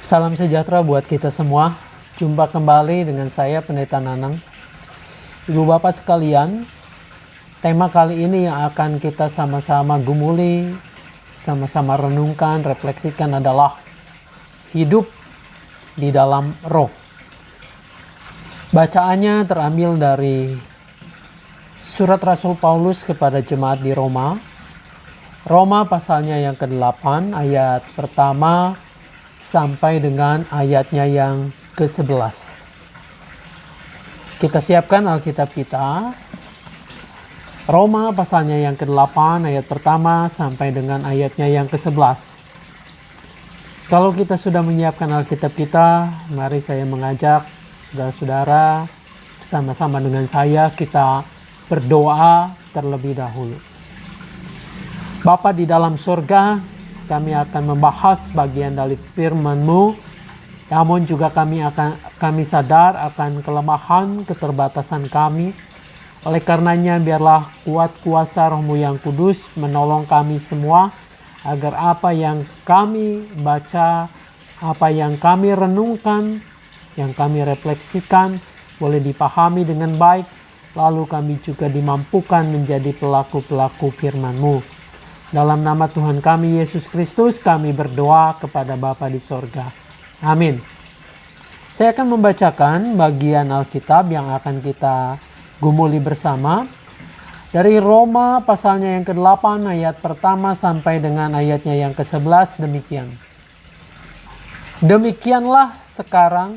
Salam sejahtera buat kita semua. Jumpa kembali dengan saya Pendeta Nanang. Ibu Bapak sekalian, tema kali ini yang akan kita sama-sama gumuli, sama-sama renungkan, refleksikan adalah hidup di dalam roh. Bacaannya terambil dari surat Rasul Paulus kepada jemaat di Roma. Roma pasalnya yang ke-8 ayat pertama sampai dengan ayatnya yang ke-11. Kita siapkan Alkitab kita. Roma pasalnya yang ke-8 ayat pertama sampai dengan ayatnya yang ke-11. Kalau kita sudah menyiapkan Alkitab kita, mari saya mengajak saudara-saudara bersama-sama dengan saya kita berdoa terlebih dahulu. Bapa di dalam surga, kami akan membahas bagian dari firman-Mu, namun juga kami sadar akan kelemahan, keterbatasan kami. Oleh karenanya biarlah kuat kuasa Roh-Mu yang kudus menolong kami semua, agar apa yang kami baca, apa yang kami renungkan, yang kami refleksikan boleh dipahami dengan baik, lalu kami juga dimampukan menjadi pelaku-pelaku firman-Mu. Dalam nama Tuhan kami Yesus Kristus kami berdoa kepada Bapa di sorga. Amin. Saya akan membacakan bagian Alkitab yang akan kita gumuli bersama. Dari Roma pasalnya yang ke-8 ayat pertama sampai dengan ayatnya yang ke-11 demikian. Demikianlah sekarang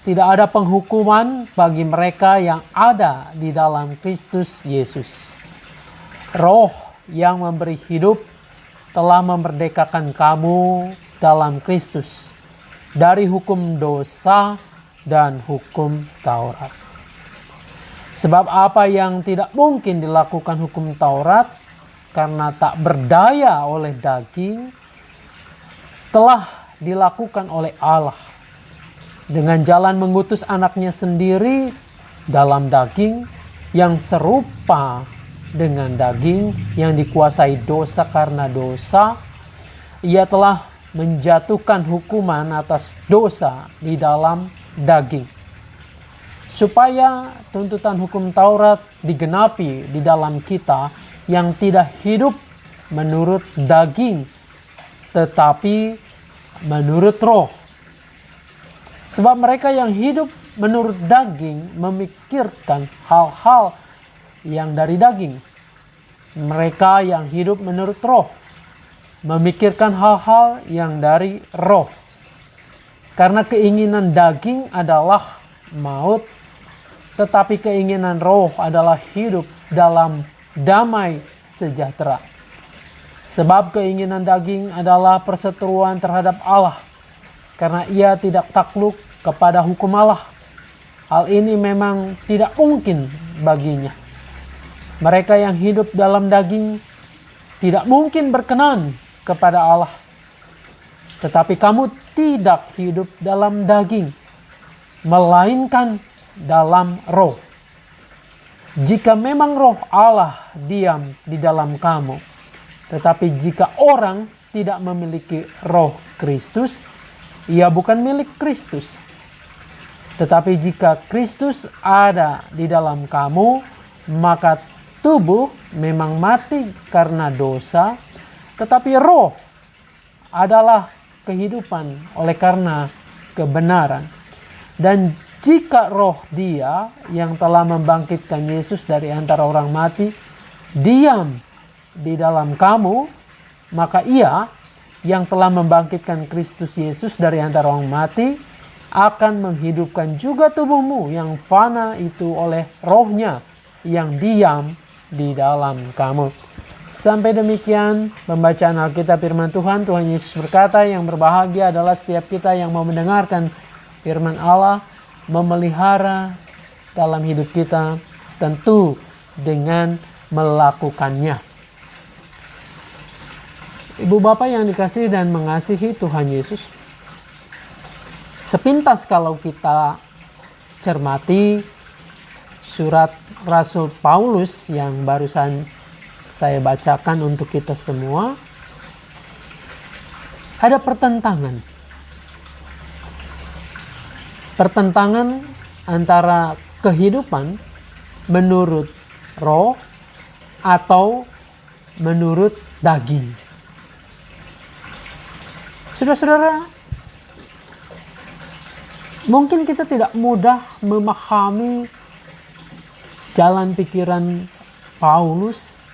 tidak ada penghukuman bagi mereka yang ada di dalam Kristus Yesus. Roh yang memberi hidup telah memerdekakan kamu dalam Kristus dari hukum dosa dan hukum Taurat. Sebab apa yang tidak mungkin dilakukan hukum Taurat karena tak berdaya oleh daging telah dilakukan oleh Allah dengan jalan mengutus anaknya sendiri dalam daging yang serupa dengan daging yang dikuasai dosa karena dosa. Ia telah menjatuhkan hukuman atas dosa di dalam daging, supaya tuntutan hukum Taurat digenapi di dalam kita yang tidak hidup menurut daging tetapi menurut roh. Sebab mereka yang hidup menurut daging memikirkan hal-hal yang dari daging. Mereka yang hidup menurut roh memikirkan hal-hal yang dari roh. Karena keinginan daging adalah maut, tetapi keinginan roh adalah hidup dalam damai sejahtera. Sebab keinginan daging adalah perseteruan terhadap Allah, karena ia tidak takluk kepada hukum Allah. Hal ini memang tidak mungkin baginya. Mereka yang hidup dalam daging tidak mungkin berkenan kepada Allah. Tetapi kamu tidak hidup dalam daging, melainkan dalam roh. Jika memang roh Allah diam di dalam kamu, tetapi jika orang tidak memiliki roh Kristus, ia bukan milik Kristus. Tetapi jika Kristus ada di dalam kamu, maka tubuh memang mati karena dosa, tetapi roh adalah kehidupan oleh karena kebenaran. Dan jika roh Dia yang telah membangkitkan Yesus dari antara orang mati diam di dalam kamu, maka Ia yang telah membangkitkan Kristus Yesus dari antara orang mati akan menghidupkan juga tubuhmu yang fana itu oleh rohnya yang diam di dalam kamu. Sampai demikian pembacaan Alkitab firman Tuhan. Tuhan Yesus berkata, yang berbahagia adalah setiap kita yang mau mendengarkan firman Allah, memelihara dalam hidup kita, tentu dengan melakukannya. Ibu Bapak yang dikasihi dan mengasihi Tuhan Yesus, sepintas kalau kita cermati surat Rasul Paulus yang barusan saya bacakan untuk kita semua, ada pertentangan pertentangan antara kehidupan menurut roh atau menurut daging. Saudara-saudara, mungkin kita tidak mudah memahami jalan pikiran Paulus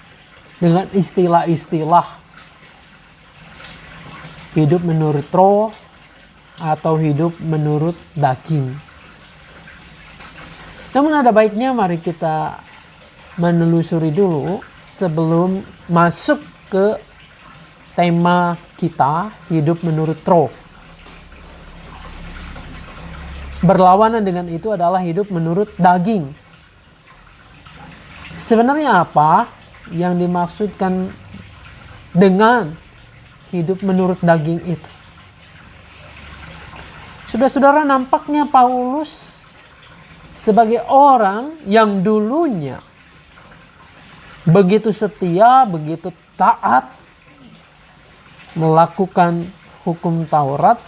dengan istilah-istilah hidup menurut roh atau hidup menurut daging. Namun ada baiknya mari kita menelusuri dulu sebelum masuk ke tema kita, hidup menurut roh. Berlawanan dengan itu adalah hidup menurut daging. Sebenarnya apa yang dimaksudkan dengan hidup menurut daging itu? Saudara-saudara, nampaknya Paulus sebagai orang yang dulunya begitu setia, begitu taat melakukan hukum Taurat,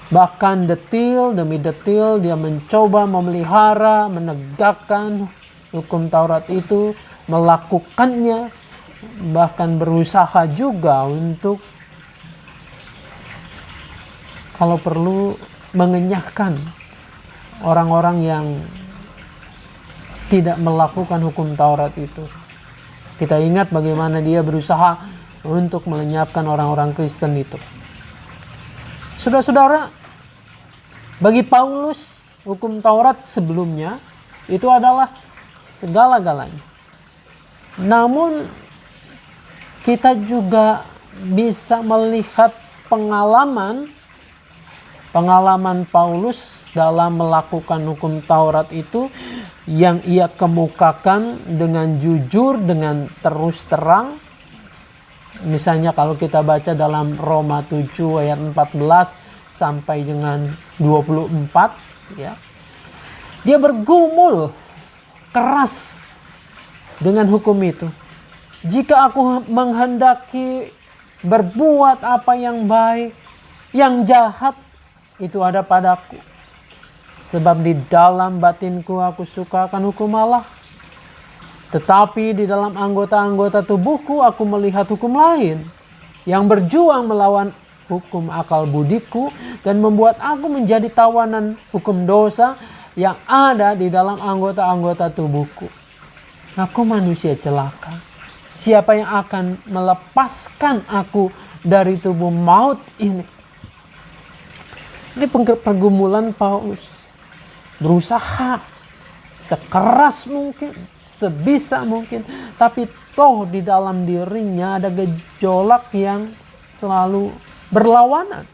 bahkan detil demi detil dia mencoba memelihara, menegakkan hukum Taurat itu, melakukannya, bahkan berusaha juga untuk kalau perlu mengenyahkan orang-orang yang tidak melakukan hukum Taurat itu. Kita ingat bagaimana dia berusaha untuk melenyapkan orang-orang Kristen itu. Saudara-saudara, bagi Paulus hukum Taurat sebelumnya itu adalah segala-galanya. Namun kita juga bisa melihat pengalaman Paulus dalam melakukan hukum Taurat itu yang ia kemukakan dengan jujur, dengan terus terang. Misalnya kalau kita baca dalam Roma 7 ayat 14 sampai dengan 24, ya. Dia bergumul keras dengan hukum itu. Jika aku menghendaki berbuat apa yang baik, yang jahat itu ada padaku. Sebab di dalam batinku aku suka akan hukum Allah. Tetapi di dalam anggota-anggota tubuhku aku melihat hukum lain, yang berjuang melawan hukum akal budiku dan membuat aku menjadi tawanan hukum dosa yang ada di dalam anggota-anggota tubuhku. Aku manusia celaka. Siapa yang akan melepaskan aku dari tubuh maut ini? Ini pergumulan Paulus. Berusaha sekeras mungkin, sebisa mungkin. Tapi toh di dalam dirinya ada gejolak yang selalu berlawanan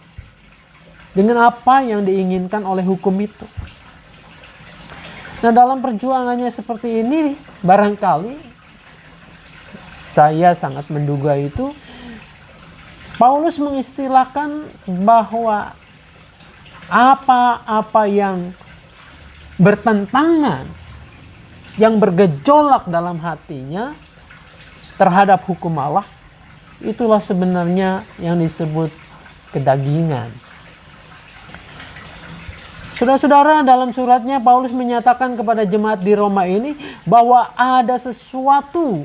dengan apa yang diinginkan oleh hukum itu. Nah, dalam perjuangannya seperti ini, barangkali saya sangat menduga itu Paulus mengistilahkan bahwa apa-apa yang bertentangan, yang bergejolak dalam hatinya terhadap hukum Allah, itulah sebenarnya yang disebut kedagingan. Saudara-saudara, dalam suratnya Paulus menyatakan kepada jemaat di Roma ini bahwa ada sesuatu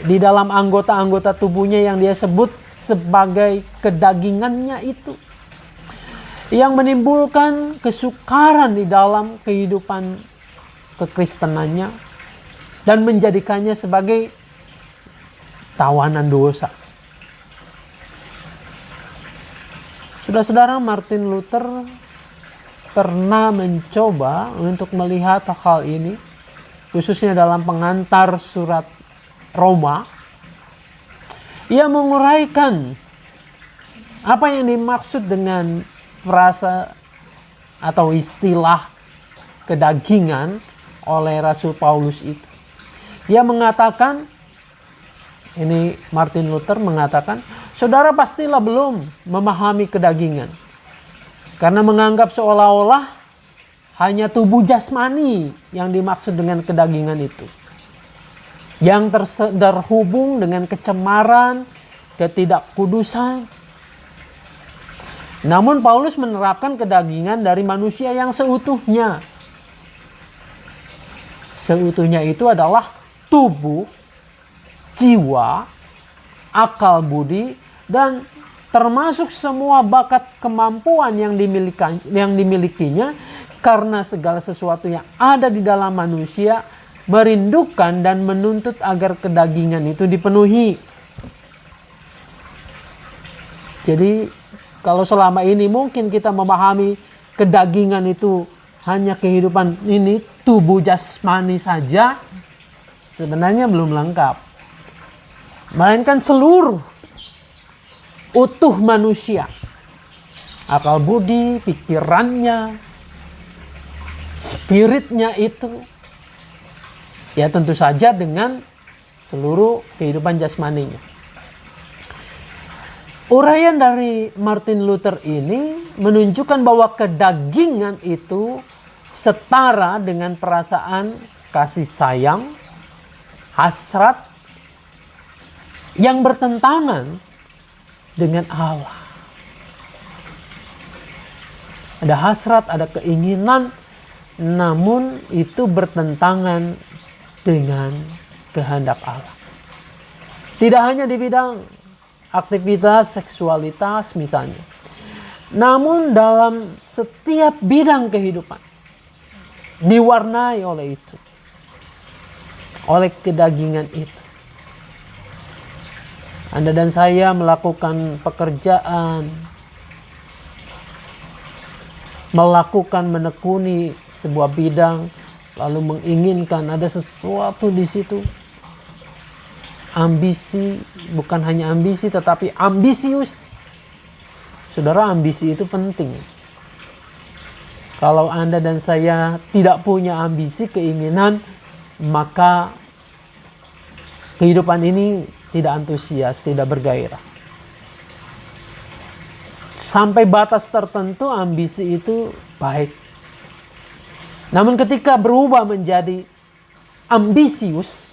di dalam anggota-anggota tubuhnya yang dia sebut sebagai kedagingannya itu, yang menimbulkan kesukaran di dalam kehidupan kekristenannya dan menjadikannya sebagai tawanan dosa. Saudara-saudara, Martin Luther pernah mencoba untuk melihat hal ini, khususnya dalam pengantar surat Roma. Ia menguraikan apa yang dimaksud dengan frasa atau istilah kedagingan oleh Rasul Paulus itu. Dia mengatakan, ini Martin Luther mengatakan, saudara pastilah belum memahami kedagingan, karena menganggap seolah-olah hanya tubuh jasmani yang dimaksud dengan kedagingan itu, yang terhubung dengan kecemaran, ketidakkudusan. Namun Paulus menerapkan kedagingan dari manusia yang seutuhnya. Seutuhnya itu adalah tubuh, jiwa, akal budi, dan termasuk semua bakat kemampuan yang dimilikinya, karena segala sesuatu yang ada di dalam manusia merindukan dan menuntut agar kedagingan itu dipenuhi. Jadi kalau selama ini mungkin kita memahami kedagingan itu hanya kehidupan ini, tubuh jasmani saja, sebenarnya belum lengkap. Melainkan seluruh utuh manusia, akal budi, pikirannya, spiritnya itu, ya tentu saja dengan seluruh kehidupan jasmaninya. Uraian dari Martin Luther ini menunjukkan bahwa kedagingan itu setara dengan perasaan kasih sayang, hasrat yang bertentangan dengan Allah. Ada hasrat, ada keinginan, namun itu bertentangan dengan kehendak Allah. Tidak hanya di bidang aktivitas seksualitas misalnya, namun dalam setiap bidang kehidupan diwarnai oleh itu, oleh kedagingan itu. Anda dan saya melakukan pekerjaan, melakukan menekuni sebuah bidang, lalu menginginkan ada sesuatu di situ. Ambisi, bukan hanya ambisi tetapi ambisius. Saudara, ambisi itu penting. Kalau Anda dan saya tidak punya ambisi, keinginan, maka kehidupan ini tidak antusias, tidak bergairah. Sampai batas tertentu ambisi itu baik. Namun ketika berubah menjadi ambisius,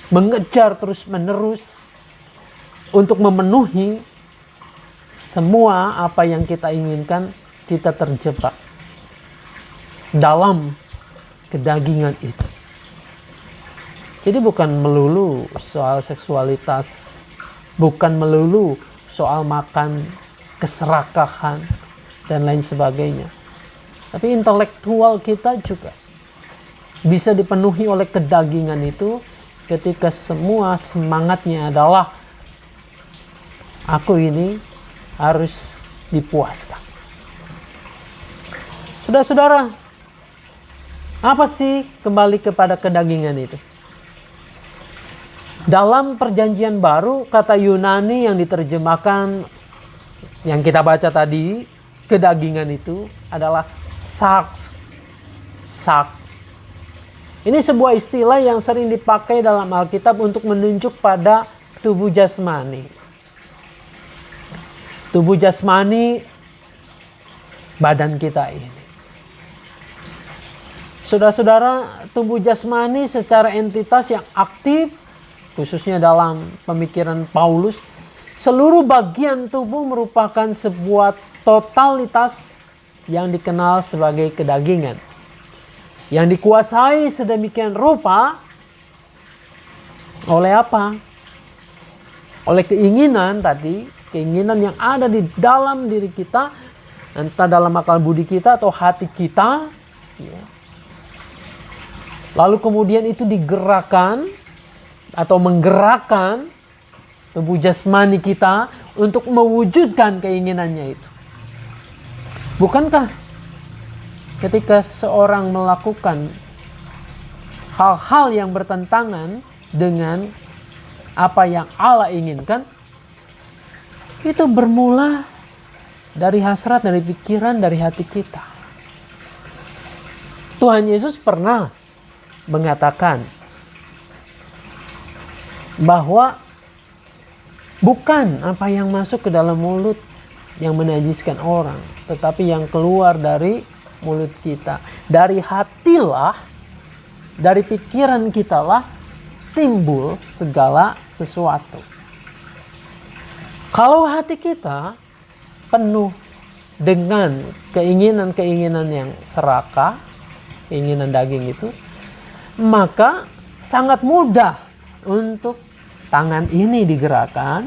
mengejar terus-menerus untuk memenuhi semua apa yang kita inginkan, kita terjebak dalam kedagingan itu. Jadi bukan melulu soal seksualitas, bukan melulu soal makan, keserakahan, dan lain sebagainya. Tapi intelektual kita juga bisa dipenuhi oleh kedagingan itu ketika semua semangatnya adalah aku ini harus dipuaskan. Saudara-saudara, apa sih kembali kepada kedagingan itu? Dalam perjanjian baru, kata Yunani yang diterjemahkan, yang kita baca tadi, kedagingan itu adalah sarx. Ini sebuah istilah yang sering dipakai dalam Alkitab untuk menunjuk pada tubuh jasmani. Tubuh jasmani, badan kita ini. Saudara-saudara, tubuh jasmani secara entitas yang aktif, khususnya dalam pemikiran Paulus, seluruh bagian tubuh merupakan sebuah totalitas yang dikenal sebagai kedagingan, yang dikuasai sedemikian rupa oleh apa? Oleh keinginan tadi, keinginan yang ada di dalam diri kita, entah dalam akal budi kita atau hati kita, ya. Lalu kemudian itu digerakkan atau menggerakkan tubuh jasmani kita untuk mewujudkan keinginannya itu. Bukankah ketika seorang melakukan hal-hal yang bertentangan dengan apa yang Allah inginkan, itu bermula dari hasrat, dari pikiran, dari hati kita. Tuhan Yesus pernah mengatakan bahwa bukan apa yang masuk ke dalam mulut yang menajiskan orang, tetapi yang keluar dari mulut kita. Dari hatilah, dari pikiran kitalah timbul segala sesuatu. Kalau hati kita penuh dengan keinginan-keinginan yang serakah, keinginan daging itu, maka sangat mudah untuk tangan ini digerakkan,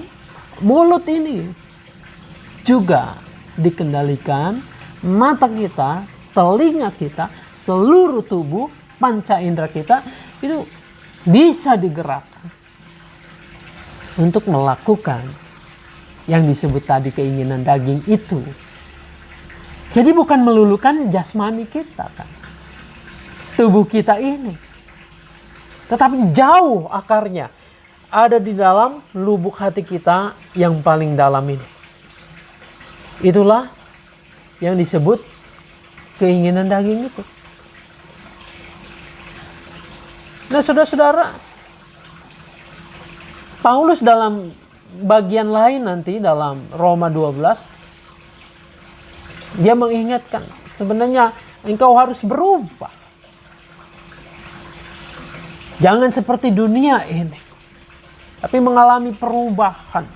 mulut ini juga dikendalikan, mata kita, telinga kita, seluruh tubuh, panca indera kita itu bisa digerakkan untuk melakukan yang disebut tadi keinginan daging itu. Jadi bukan melulukan jasmani kita kan, tubuh kita ini, tetapi jauh akarnya ada di dalam lubuk hati kita yang paling dalam ini. Itulah yang disebut keinginan daging itu. Nah, saudara-saudara, Paulus dalam bagian lain nanti dalam Roma 12, dia mengingatkan sebenarnya engkau harus berubah. Jangan seperti dunia ini, tapi mengalami perubahan.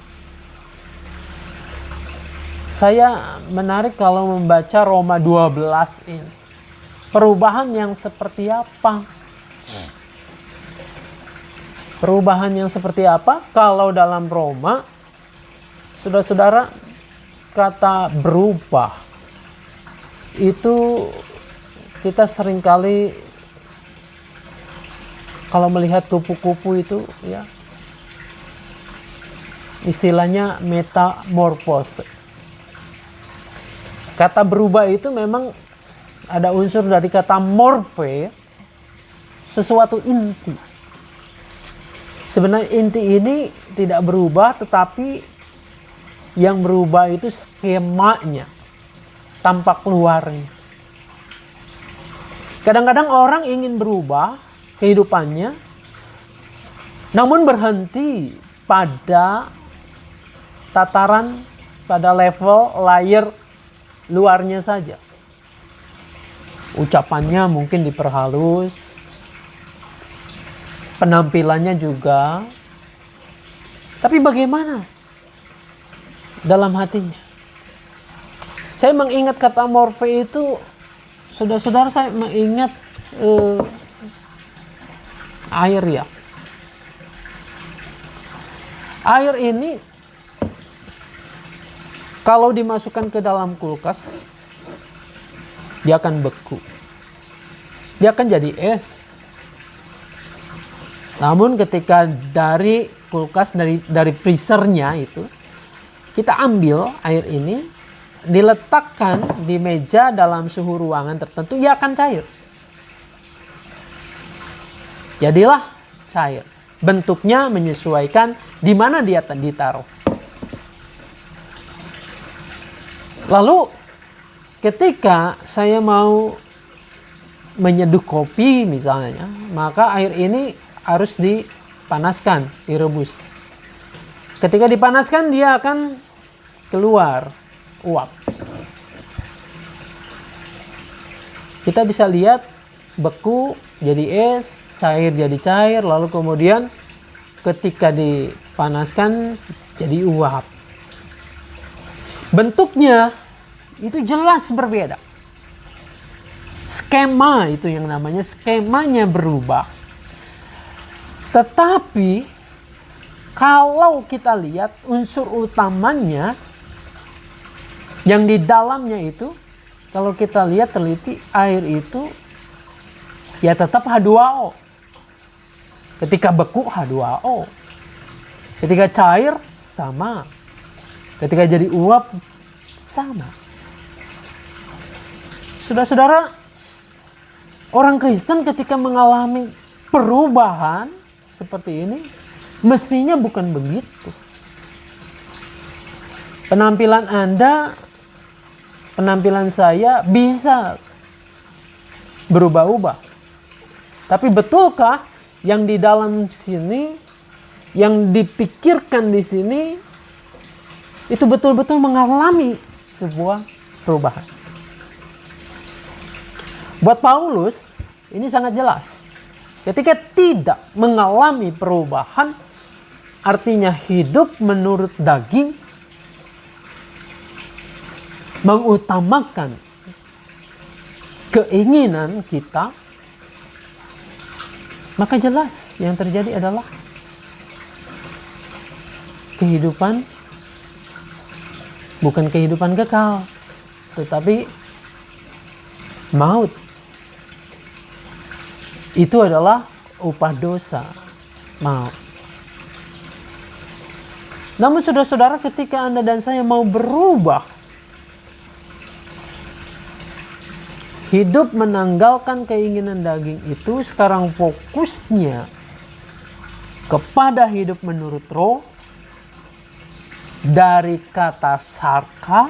Saya menarik kalau membaca Roma 12 ini. Perubahan yang seperti apa? Perubahan yang seperti apa? Kalau dalam Roma, saudara-saudara, kata berubah itu kita seringkali kalau melihat kupu-kupu itu ya, istilahnya metamorfose. Kata berubah itu memang ada unsur dari kata morphe, sesuatu inti. Sebenarnya inti ini tidak berubah, tetapi yang berubah itu skemanya, tampak luarnya. Kadang-kadang orang ingin berubah kehidupannya, namun berhenti pada tataran, pada level layer luarnya saja. Ucapannya mungkin diperhalus, penampilannya juga, tapi bagaimana dalam hatinya? Saya mengingat kata morphe itu, saudara-saudara, saya mengingat air ya. Air ini kalau dimasukkan ke dalam kulkas, dia akan beku. Dia akan jadi es. Namun ketika dari kulkas, dari freezernya itu, kita ambil air ini, diletakkan di meja dalam suhu ruangan tertentu, ia akan cair. Jadilah cair. Bentuknya menyesuaikan di mana dia ditaruh. Lalu ketika saya mau menyeduh kopi misalnya, maka air ini harus dipanaskan, direbus. Ketika dipanaskan dia akan keluar uap. Kita bisa lihat beku jadi es, cair jadi cair, lalu kemudian ketika dipanaskan jadi uap. Bentuknya itu jelas berbeda. Skema itu yang namanya, skemanya berubah. Tetapi kalau kita lihat unsur utamanya yang di dalamnya itu, kalau kita lihat teliti, air itu ya tetap H2O. Ketika beku H2O. Ketika cair sama. Ketika jadi uap sama. Saudara-saudara, orang Kristen ketika mengalami perubahan seperti ini, mestinya bukan begitu. Penampilan Anda, penampilan saya bisa berubah-ubah. Tapi betulkah yang di dalam sini, yang dipikirkan di sini, itu betul-betul mengalami sebuah perubahan? Buat Paulus, ini sangat jelas. Ketika tidak mengalami perubahan, artinya hidup menurut daging, mengutamakan keinginan kita, maka jelas yang terjadi adalah kehidupan, bukan kehidupan kekal, tetapi maut. Itu adalah upah dosa, maut. Namun saudara-saudara, ketika Anda dan saya mau berubah, hidup menanggalkan keinginan daging itu, sekarang fokusnya kepada hidup menurut roh, dari kata sarka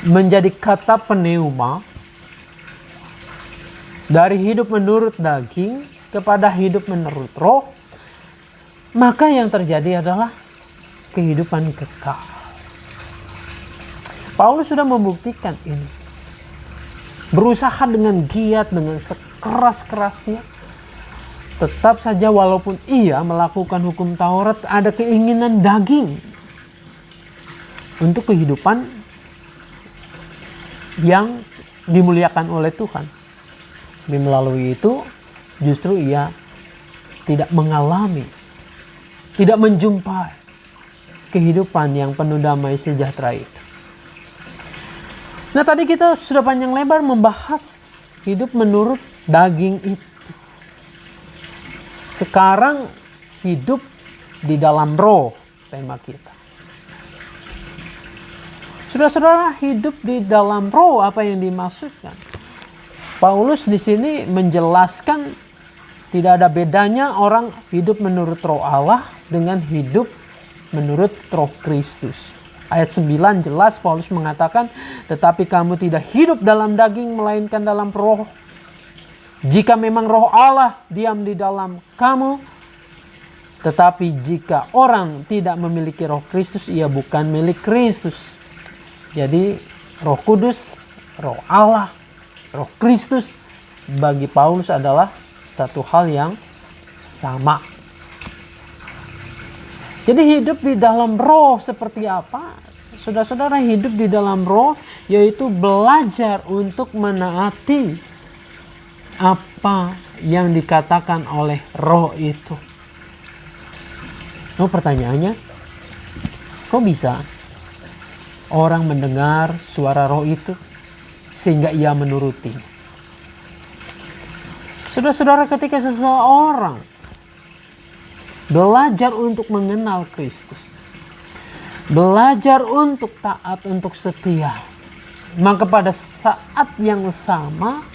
menjadi kata pneuma, dari hidup menurut daging kepada hidup menurut roh, maka yang terjadi adalah kehidupan kekal. Paulus sudah membuktikan ini. Berusaha dengan giat, dengan sekeras-kerasnya. Tetap saja walaupun ia melakukan hukum Taurat, ada keinginan daging untuk kehidupan yang dimuliakan oleh Tuhan. Melalui itu justru ia tidak mengalami, tidak menjumpai kehidupan yang penuh damai sejahtera itu. Nah, tadi kita sudah panjang lebar membahas hidup menurut daging itu. Sekarang hidup di dalam roh, tema kita. Saudara-saudara, hidup di dalam roh, apa yang dimaksudkan? Paulus di sini menjelaskan tidak ada bedanya orang hidup menurut roh Allah dengan hidup menurut roh Kristus. Ayat 9 jelas Paulus mengatakan, tetapi kamu tidak hidup dalam daging melainkan dalam roh. Jika memang roh Allah diam di dalam kamu, tetapi jika orang tidak memiliki roh Kristus, ia bukan milik Kristus. Jadi roh kudus, roh Allah, roh Kristus bagi Paulus adalah satu hal yang sama. Jadi hidup di dalam roh seperti apa? Saudara-saudara, hidup di dalam roh yaitu belajar untuk menaati apa yang dikatakan oleh roh itu. Oh, pertanyaannya, kok bisa orang mendengar suara roh itu sehingga ia menuruti? Saudara-saudara, ketika seseorang belajar untuk mengenal Kristus, belajar untuk taat, untuk setia, maka pada saat yang sama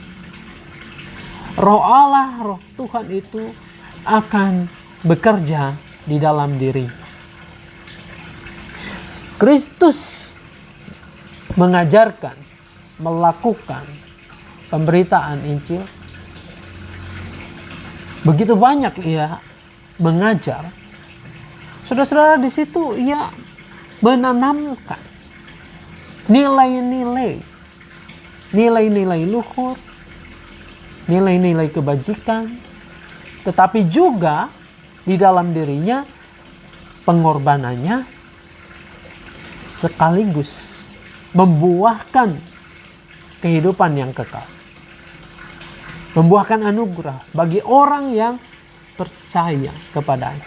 roh Allah, roh Tuhan itu akan bekerja di dalam diri. Kristus mengajarkan, melakukan pemberitaan Injil. Begitu banyak ia mengajar. Saudara-saudara, di situ ia menanamkan nilai-nilai luhur, nilai-nilai kebajikan, tetapi juga di dalam dirinya pengorbanannya sekaligus membuahkan kehidupan yang kekal, membuahkan anugerah bagi orang yang percaya kepadanya.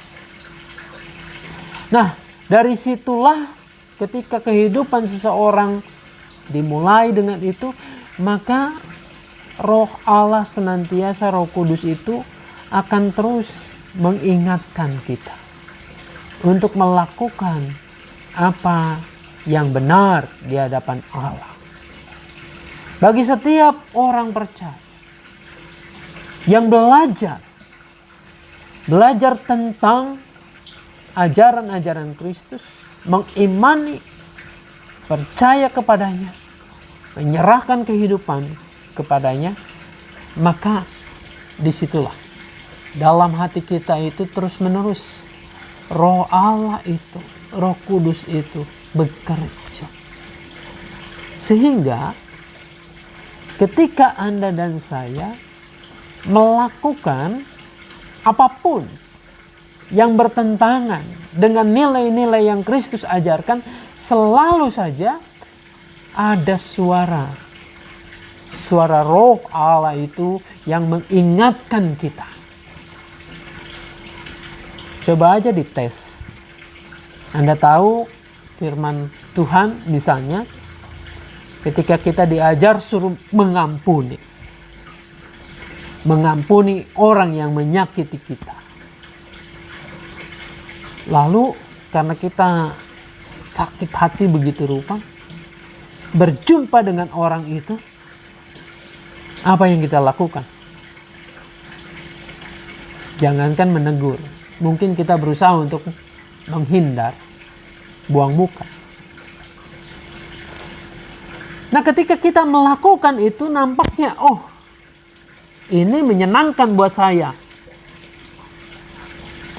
Nah, dari situlah ketika kehidupan seseorang dimulai dengan itu, maka roh Allah senantiasa, roh kudus itu akan terus mengingatkan kita untuk melakukan apa yang benar di hadapan Allah. Bagi setiap orang percaya yang belajar tentang ajaran-ajaran Kristus, mengimani, percaya kepadanya, menyerahkan kehidupan kepadanya, maka disitulah dalam hati kita itu terus menerus roh Allah itu, roh kudus itu bekerja. Sehingga ketika Anda dan saya melakukan apapun yang bertentangan dengan nilai-nilai yang Kristus ajarkan, selalu saja ada suara roh Allah itu yang mengingatkan kita. Coba aja dites. Anda tahu firman Tuhan misalnya ketika kita diajar suruh mengampuni orang yang menyakiti kita. Lalu karena kita sakit hati begitu rupa, berjumpa dengan orang itu, apa yang kita lakukan? Jangankan menegur, mungkin kita berusaha untuk menghindar, buang muka. Nah, ketika kita melakukan itu nampaknya, oh, ini menyenangkan buat saya.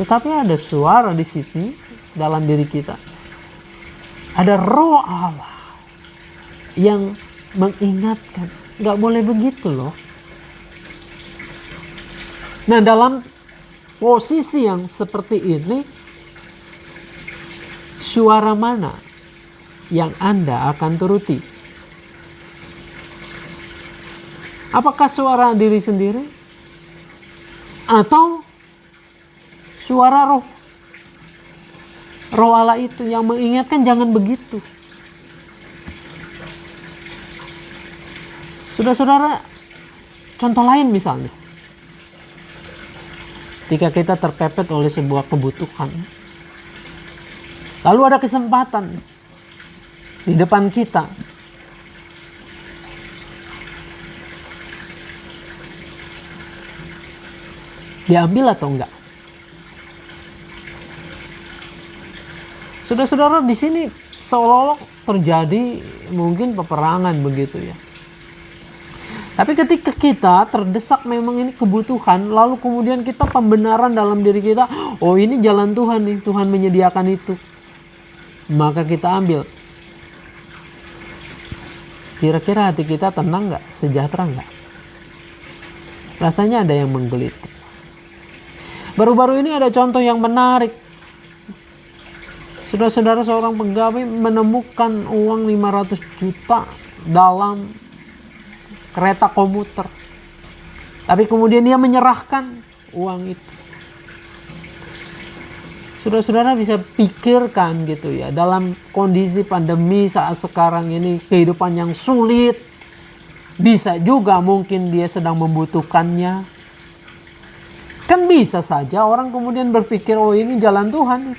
Tetapi ada suara di sini dalam diri kita. Ada roh Allah yang mengingatkan, gak boleh begitu loh. Nah, dalam posisi yang seperti ini, suara mana yang Anda akan turuti? Apakah suara diri sendiri? Atau suara roh? Roh Allah itu yang mengingatkan jangan begitu. Saudara-saudara, contoh lain misalnya. Ketika kita terpepet oleh sebuah kebutuhan, lalu ada kesempatan di depan kita. Diambil atau enggak? Saudara-saudara, di sini seolah-olah terjadi mungkin peperangan begitu ya. Tapi ketika kita terdesak memang ini kebutuhan, lalu kemudian kita pembenaran dalam diri kita, oh ini jalan Tuhan nih, Tuhan menyediakan itu. Maka kita ambil. Kira-kira hati kita tenang nggak? Sejahtera nggak? Rasanya ada yang menggelitik. Baru-baru ini ada contoh yang menarik. Saudara-saudara, seorang pegawai menemukan uang 500 juta dalam kereta komuter. Tapi kemudian dia menyerahkan uang itu. Saudara-saudara bisa pikirkan gitu ya, dalam kondisi pandemi saat sekarang ini, kehidupan yang sulit, bisa juga mungkin dia sedang membutuhkannya. Kan bisa saja orang kemudian berpikir, oh ini jalan Tuhan.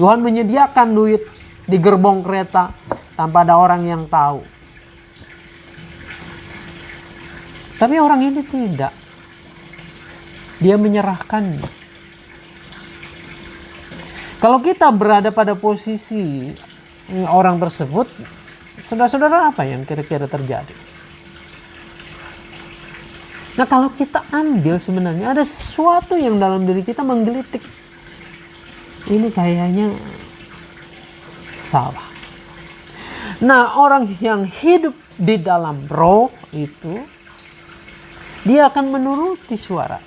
Tuhan menyediakan duit di gerbong kereta tanpa ada orang yang tahu. Tapi orang ini tidak. Dia menyerahkannya. Kalau kita berada pada posisi orang tersebut, saudara-saudara, apa yang kira-kira terjadi? Nah, kalau kita ambil sebenarnya ada sesuatu yang dalam diri kita menggelitik. Ini kayaknya salah. Nah, orang yang hidup di dalam roh itu, dia akan menuruti suara.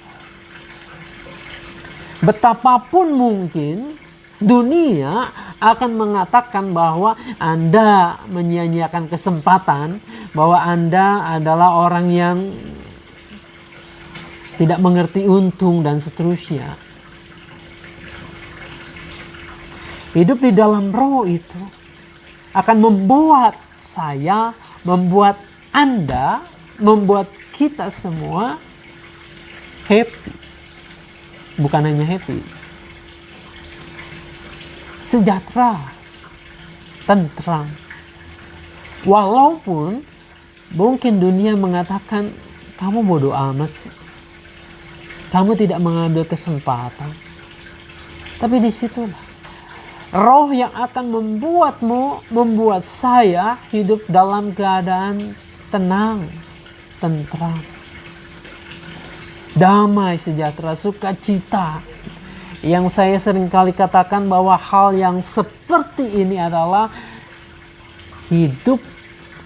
Betapapun mungkin dunia akan mengatakan bahwa Anda menyia-nyiakan kesempatan, bahwa Anda adalah orang yang tidak mengerti untung dan seterusnya. Hidup di dalam roh itu akan membuat saya, membuat Anda, membuat kita semua happy. Bukan hanya happy, sejahtera, tentram. Walaupun mungkin dunia mengatakan kamu bodoh amat sih, kamu tidak mengambil kesempatan. Tapi disitulah roh yang akan membuat saya hidup dalam keadaan tenang, tentram, damai, sejahtera, sukacita. Yang saya seringkali katakan bahwa hal yang seperti ini adalah hidup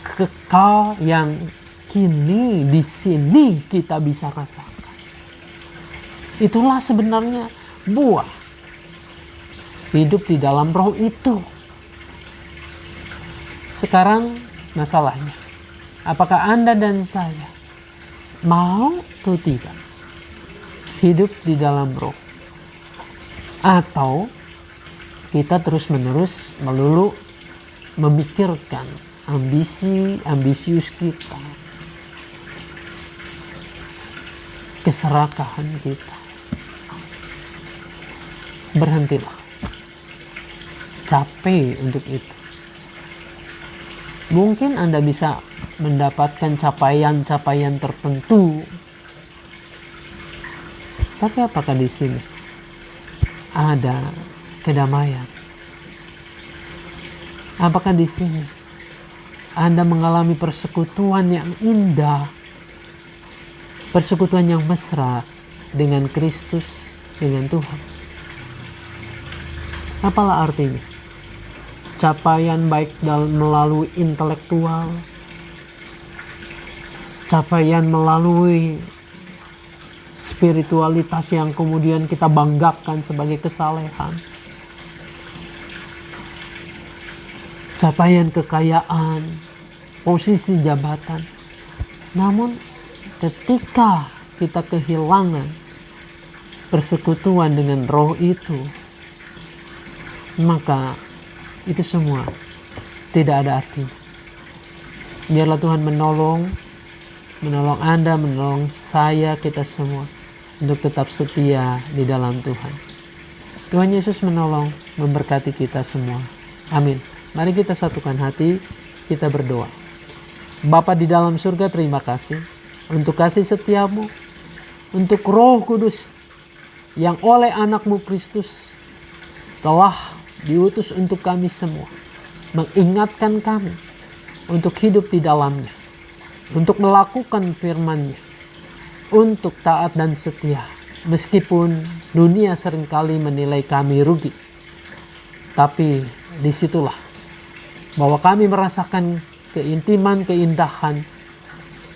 kekal yang kini di sini kita bisa rasakan. Itulah sebenarnya buah hidup di dalam roh itu. Sekarang masalahnya, apakah Anda dan saya mau atau tidak hidup di dalam roh? Atau kita terus-menerus melulu memikirkan ambisius kita, keserakahan kita. Berhentilah. Capek untuk itu. Mungkin Anda bisa mendapatkan capaian-capaian tertentu. Tapi apakah di sini ada kedamaian? Apakah di sini Anda mengalami persekutuan yang indah, persekutuan yang mesra dengan Kristus, dengan Tuhan? Apalah artinya? Capaian baik melalui intelektual, capaian melalui spiritualitas yang kemudian kita banggakan sebagai kesalehan, capaian kekayaan, posisi jabatan. Namun ketika kita kehilangan persekutuan dengan roh itu, maka itu semua tidak ada artinya. Biarlah Tuhan menolong Anda, menolong saya, kita semua untuk tetap setia di dalam Tuhan. Tuhan Yesus menolong, memberkati kita semua. Amin. Mari kita satukan hati, kita berdoa. Bapa di dalam surga, terima kasih untuk kasih setiamu, untuk Roh Kudus yang oleh anakmu Kristus telah diutus untuk kami semua, mengingatkan kami untuk hidup di dalamnya, untuk melakukan firman-Nya, untuk taat dan setia, meskipun dunia seringkali menilai kami rugi. Tapi disitulah bahwa kami merasakan keintiman, keindahan,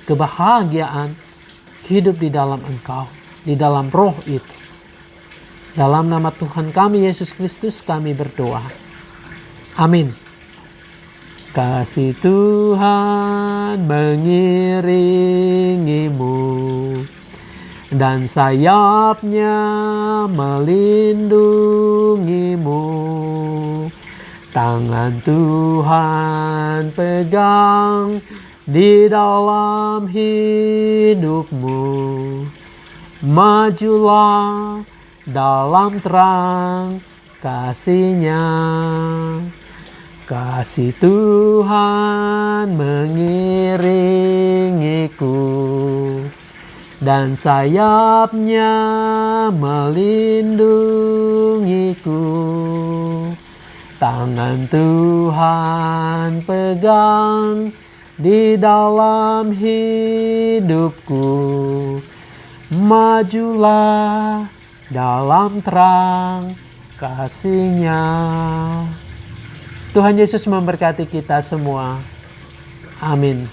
kebahagiaan hidup di dalam Engkau, di dalam roh itu. Dalam nama Tuhan kami Yesus Kristus kami berdoa. Amin. Kasih Tuhan mengiringimu dan sayapnya melindungimu. Tangan Tuhan pegang di dalam hidupmu. Majulah dalam terang kasih-Nya. Kasih Tuhan mengiringiku dan sayapnya melindungiku. Tangan Tuhan pegang di dalam hidupku. Majulah dalam terang kasih-Nya. Tuhan Yesus memberkati kita semua. Amin.